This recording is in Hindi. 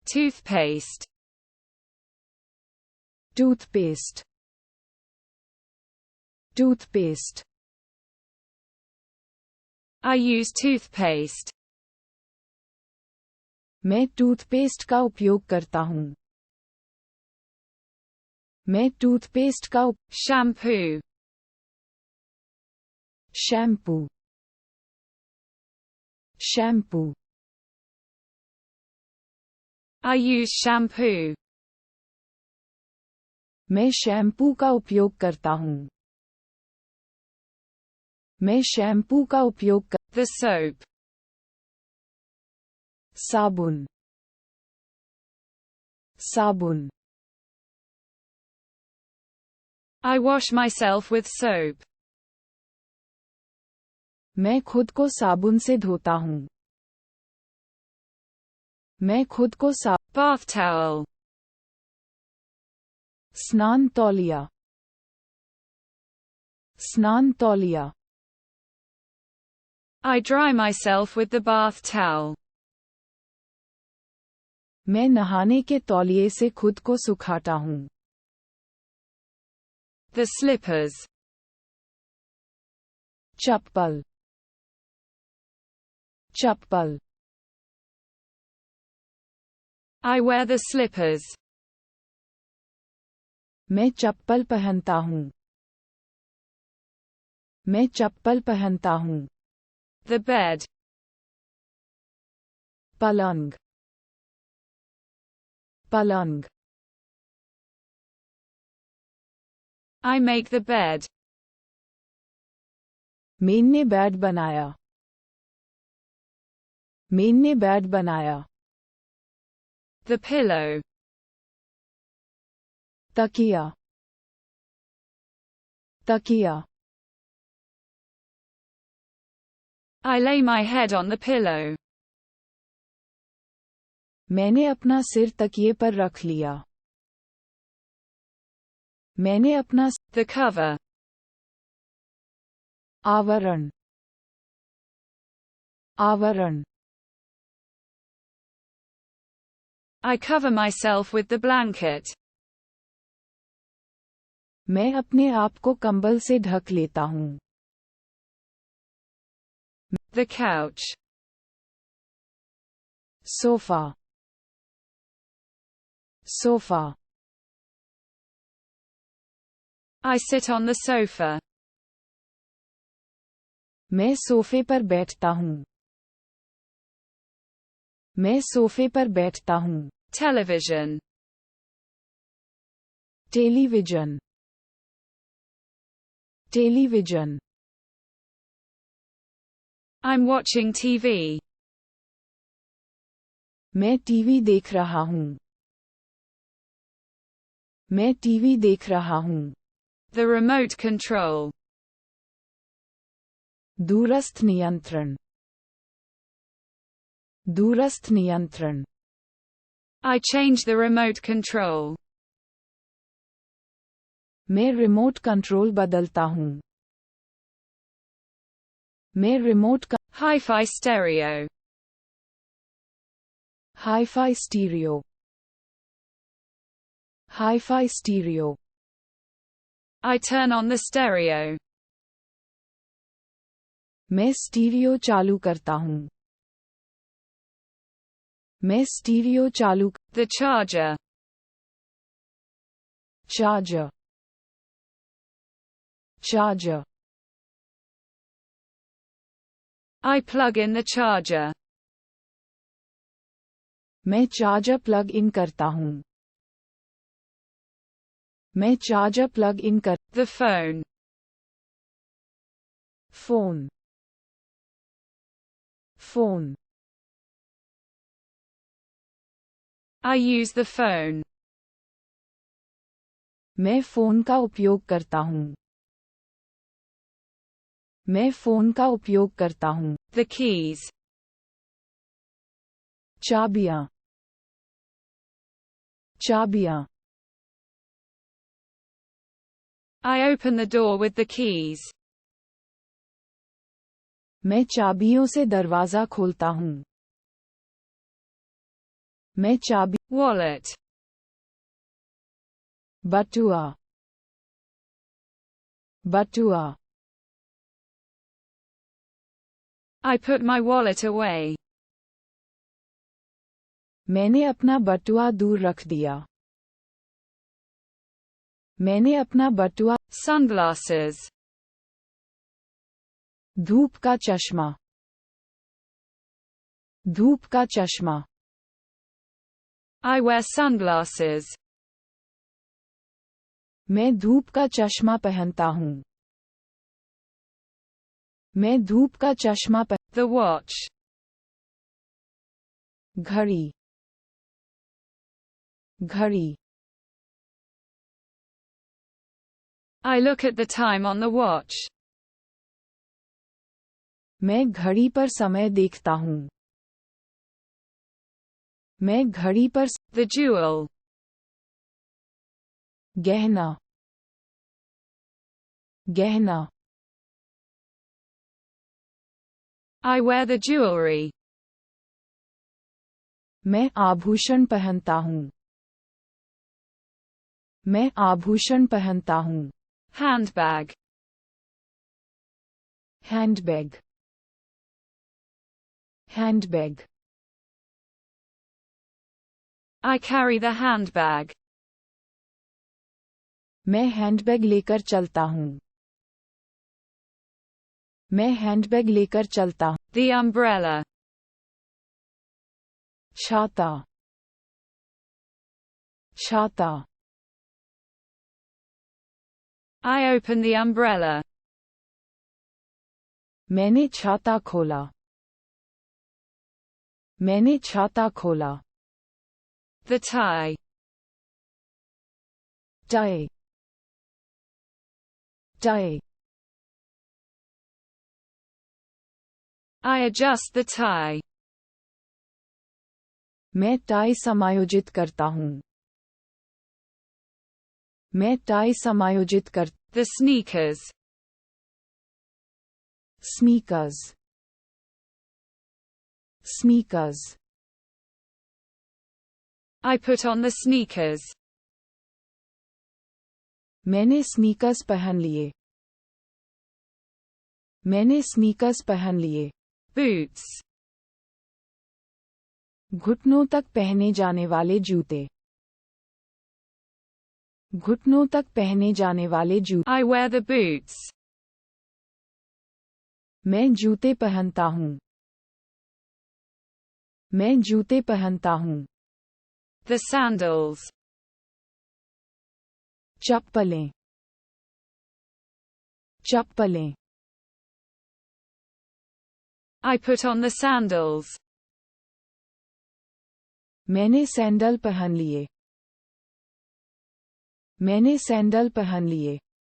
Toothpaste. Toothpaste. Toothpaste. I use toothpaste. मैं टूथपेस्ट का उपयोग करता हूँ. मैं टूथपेस्ट का Shampoo. Shampoo. Shampoo. I use shampoo. मैं शैम्पू का उपयोग करता हूँ. मैं शैम्पू का उपयोग कर. The soap. साबुन. साबुन. I wash myself with soap. मैं खुद को साबुन से धोता हूँ. मैं खुद को Bath towel. स्नान तौलिया. स्नान तौलिया. I dry myself with the bath towel. मैं नहाने के तौलिए से खुद को सुखाता हूँ. The slippers. Chappal. Chappal. I wear the slippers. मैं चप्पल पहनता हूँ. मैं चप्पल पहनता हूँ. The bed. पलंग. पलंग. I make the bed. मैंने बेड बनाया. मैंने बेड बनाया. The pillow. तकिया. तकिया. I lay my head on the pillow. मैंने अपना सिर तकिए पर रख लिया. मैंने अपना The cover. आवरण. आवरण. I cover myself with the blanket. मैं अपने आप को कंबल से ढक लेता हूँ. The couch. Sofa. Sofa. I sit on the sofa. मैं सोफे पर बैठता हूँ. मैं सोफे पर बैठता हूँ. Television. Television. Television. I'm watching TV. मैं टीवी देख रहा हूँ. मैं टीवी देख रहा हूँ. The remote control. दूरस्थ नियंत्रण. दूरस्थ नियंत्रण. I change the remote control. मैं रिमोट कंट्रोल बदलता हूँ. मैं रिमोट का Hi-fi stereo. Hifi stereo. Hifi stereo. I turn on the stereo. मैं स्टीरियो चालू करता हूँ. मैं स्टीरियो चालू. The charger. Charger. Charger. I plug in the charger. मैं चार्जर प्लग इन करता हूँ. मैं चार्जर प्लग इन कर. The phone. Phone. Phone. I use the phone. मैं फोन का उपयोग करता हूँ. मैं फोन का उपयोग करता हूँ. The keys. चाबियाँ. चाबियाँ. I open the door with the keys. मैं चाबियों से दरवाजा खोलता हूँ. मैं चाबी wallet, बटुआ बटुआ I put my wallet away. मैंने अपना बटुआ दूर रख दिया मैंने अपना बटुआ Sunglasses, धूप का चश्मा धूप का चश्मा I wear sunglasses. मैं धूप का चश्मा पहनता हूँ मैं धूप का चश्मा The watch, घड़ी घड़ी I look at the time on the watch. मैं घड़ी पर समय देखता हूँ मैं घड़ी पर The jewel, गहना गहना I wear the jewelry. मैं आभूषण पहनता हूँ मैं आभूषण पहनता हूँ Handbag, handbag handbag I carry the handbag. मैं हैंडबैग लेकर चलता हूँ मैं हैंडबैग लेकर चलता हूँ The umbrella, छाता छाता I open the umbrella. मैंने छाता खोला मैंने छाता खोला The tie, tie tie I adjust the tie. मैं टाई समायोजित करता हूँ मैं टाई समायोजित कर The sneakers, sneakers sneakers I put on the sneakers. मैंने स्नीकर्स पहन लिए मैंने स्नीकर्स पहन लिए Boots, घुटनों तक पहने जाने वाले जूते घुटनों तक पहने जाने वाले जूते I wear the boots. मैं जूते पहनता हूँ मैं जूते पहनता हूँ The sandals, चप्पलें चप्पलें I put on the sandals. मैंने सैंडल पहन लिए मैंने सैंडल पहन लिए